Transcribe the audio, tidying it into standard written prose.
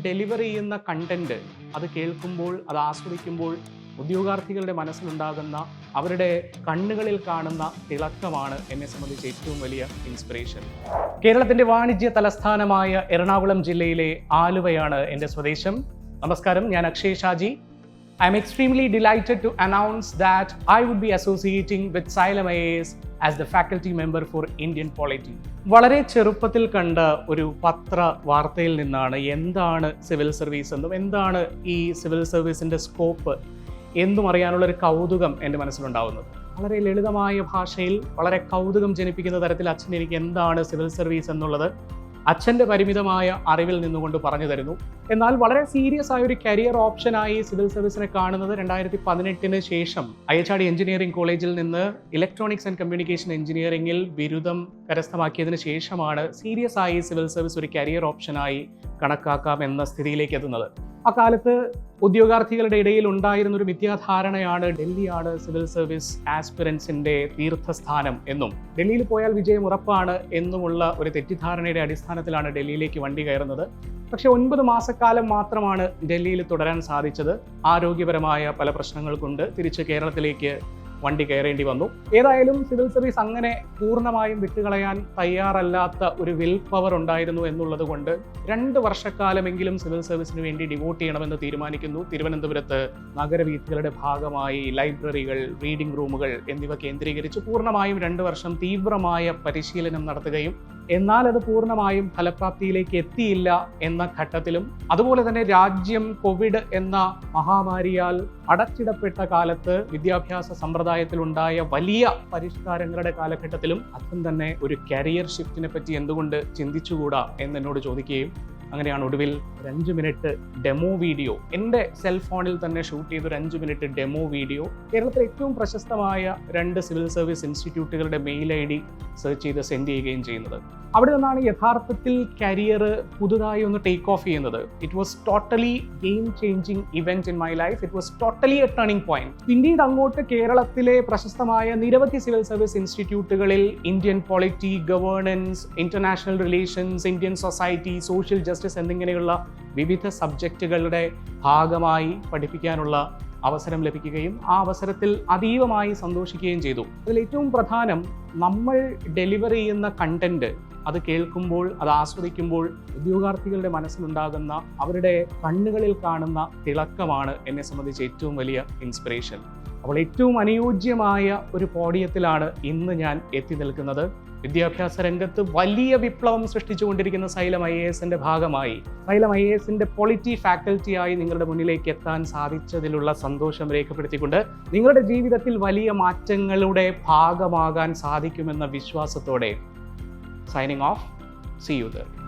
Deliver ചെയ്യുന്ന content അത് കേൾക്കുമ്പോൾ, അത് ആസ്വദിക്കുമ്പോൾ ഉദ്യോഗാർത്ഥികളുടെ മനസ്സിലുണ്ടാകുന്ന, അവരുടെ കണ്ണുകളിൽ കാണുന്ന തിളക്കമാണ് എന്നെ സംബന്ധിച്ച് ഏറ്റവും വലിയ ഇൻസ്പിറേഷൻ. കേരളത്തിന്റെ വാണിജ്യ തലസ്ഥാനമായ എറണാകുളം ജില്ലയിലെ ആലുവയാണ് എൻ്റെ സ്വദേശം. നമസ്കാരം, ഞാൻ Akshay Shaji. I am extremely delighted to announce that I would be associating with Xylem IAS as the faculty member for Indian Polity. വളരെ ചെറുപ്പത്തിൽ കണ്ട ഒരു പത്ര വാർത്തയിൽ നിന്നാണ് എന്താണ് സിവിൽ സർവീസ് എന്നും എന്താണ് ഈ സിവിൽ സർവീസിൻ്റെ സ്കോപ്പ് എന്നും അറിയാനുള്ള ഒരു കൗതുകം എൻ്റെ മനസ്സിലുണ്ടാവുന്നത്. വളരെ ലളിതമായ ഭാഷയിൽ വളരെ കൗതുകം ജനിപ്പിക്കുന്ന തരത്തിൽ അച്ഛൻ എനിക്ക് എന്താണ് സിവിൽ സർവീസ് എന്നുള്ളത് അച്ഛൻ്റെ പരിമിതമായ അറിവിൽ നിന്നുകൊണ്ട് പറഞ്ഞു തരുന്നു. എന്നാൽ വളരെ സീരിയസ് ആയ ഒരു കരിയർ ഓപ്ഷനായി സിവിൽ സർവീസിനെ കാണുന്നത് 2018 ശേഷം IHRD എഞ്ചിനീയറിംഗ് കോളേജിൽ നിന്ന് ഇലക്ട്രോണിക്സ് ആൻഡ് കമ്മ്യൂണിക്കേഷൻ എഞ്ചിനീയറിംഗിൽ ബിരുദം കരസ്ഥമാക്കിയതിന് ശേഷമാണ് സീരിയസ് ആയി സിവിൽ സർവീസ് ഒരു കരിയർ ഓപ്ഷനായി കണക്കാക്കാം എന്ന സ്ഥിതിയിലേക്ക് എത്തുന്നത്. അക്കാലത്ത് ഉദ്യോഗാർത്ഥികളുടെ ഇടയിൽ ഉണ്ടായിരുന്ന ഒരു മിഥ്യാധാരണയാണ് ഡൽഹിയാണ് സിവിൽ സർവീസ് ആസ്പിറൻസിന്റെ തീർത്ഥസ്ഥാനം എന്നും ഡൽഹിയിൽ പോയാൽ വിജയം ഉറപ്പാണ് എന്നുമുള്ള ഒരു തെറ്റിദ്ധാരണയുടെ അടിസ്ഥാനത്തിലാണ് ഡൽഹിയിലേക്ക് വണ്ടി കയറുന്നത്. പക്ഷേ 9 മാസക്കാലം മാത്രമാണ് ഡൽഹിയിൽ തുടരാൻ സാധിച്ചത്. ആരോഗ്യപരമായ പല പ്രശ്നങ്ങൾ കൊണ്ട് തിരിച്ച് കേരളത്തിലേക്ക് വണ്ടി കയറേണ്ടി വന്നു. ഏതായാലും സിവിൽ സർവീസ് അങ്ങനെ പൂർണ്ണമായും വിട്ടുകളയാൻ തയ്യാറല്ലാത്ത ഒരു വിൽ പവർ ഉണ്ടായിരുന്നു എന്നുള്ളത് കൊണ്ട് 2 വർഷക്കാലമെങ്കിലും സിവിൽ സർവീസിന് വേണ്ടി ഡിവോട്ട് ചെയ്യണമെന്ന് തീരുമാനിക്കുന്നു. തിരുവനന്തപുരത്ത് നഗരവീഥികളുടെ ഭാഗമായി ലൈബ്രറികൾ, റീഡിംഗ് റൂമുകൾ എന്നിവ കേന്ദ്രീകരിച്ച് പൂർണ്ണമായും 2 വർഷം തീവ്രമായ പരിശീലനം നടത്തുകയും എന്നാൽ അത് പൂർണ്ണമായും ഫലപ്രാപ്തിയിലേക്ക് എത്തിയില്ല എന്ന ഘട്ടത്തിലും, അതുപോലെ തന്നെ രാജ്യം കോവിഡ് എന്ന മഹാമാരിയാൽ അടച്ചിടപ്പെട്ട കാലത്ത് വിദ്യാഭ്യാസ സമ്പ്രദായത്തിലുണ്ടായ വലിയ പരിഷ്കാരങ്ങളുടെ കാലഘട്ടത്തിലും അച്ഛൻ തന്നെ ഒരു കരിയർ ഷിഫ്റ്റിനെ പറ്റി എന്തുകൊണ്ട് ചിന്തിച്ചുകൂടാ എന്നോട് ചോദിക്കുകയും അങ്ങനെയാണ് ഒടുവിൽ ഒരു 5 മിനിറ്റ് ഡെമോ വീഡിയോ എൻ്റെ സെൽഫോണിൽ തന്നെ ഷൂട്ട് ചെയ്ത ഒരു 5 മിനിറ്റ് ഡെമോ വീഡിയോ കേരളത്തിലെ ഏറ്റവും പ്രശസ്തമായ 2 സിവിൽ സർവീസ് ഇൻസ്റ്റിറ്റ്യൂട്ടുകളുടെ മെയിൽ ID സെർച്ച് ചെയ്ത് സെൻഡ് ചെയ്യുകയും ചെയ്യുന്നത്. അവിടെ നിന്നാണ് യഥാർത്ഥത്തിൽ കരിയർ പുതുതായി ഒന്ന് ടേക്ക് ഓഫ് ചെയ്യുന്നത്. It was totally game changing event in my life. It was totally a turning point. പിന്നീട് അങ്ങോട്ട് കേരളത്തിലെ പ്രശസ്തമായ നിരവധി സിവിൽ സർവീസ് ഇൻസ്റ്റിറ്റ്യൂട്ടുകളിൽ Indian polity, governance, international relations, Indian society, social justice എന്നിങ്ങനെയുള്ള വിവിധ സബ്ജക്റ്റുകളുടെ ഭാഗമായി പഠിപ്പിക്കാനുള്ള അവസരം ലഭിക്കുകയും ആ അവസരത്തിൽ അതീവമായി സന്തോഷിക്കുകയും ചെയ്തു. അതിൽ ഏറ്റവും പ്രധാനം, നമ്മൾ ഡെലിവർ ചെയ്യുന്ന കണ്ടന്റ് അത് കേൾക്കുമ്പോൾ, അത് ആസ്വദിക്കുമ്പോൾ ഉദ്യോഗാർത്ഥികളുടെ മനസ്സിലുണ്ടാകുന്ന, അവരുടെ കണ്ണുകളിൽ കാണുന്ന തിളക്കമാണ് എന്നെ സംബന്ധിച്ച് ഏറ്റവും വലിയ ഇൻസ്പിറേഷൻ. അപ്പോൾ ഏറ്റവും അനുയോജ്യമായ ഒരു പോഡിയത്തിലാണ് ഇന്ന് ഞാൻ എത്തി നിൽക്കുന്നത്. വിദ്യാഭ്യാസ രംഗത്ത് വലിയ വിപ്ലവം സൃഷ്ടിച്ചുകൊണ്ടിരിക്കുന്ന Xylem IASന്റെ ഭാഗമായി, Xylem IASന്റെ പൊളിറ്റി ഫാക്കൽറ്റിയായി നിങ്ങളുടെ മുന്നിലേക്ക് എത്താൻ സാധിച്ചതിലുള്ള സന്തോഷം രേഖപ്പെടുത്തിക്കൊണ്ട് നിങ്ങളുടെ ജീവിതത്തിൽ വലിയ മാറ്റങ്ങളുടെ ഭാഗമാകാൻ സാധിക്കുമെന്ന വിശ്വാസത്തോടെ signing off. See you there.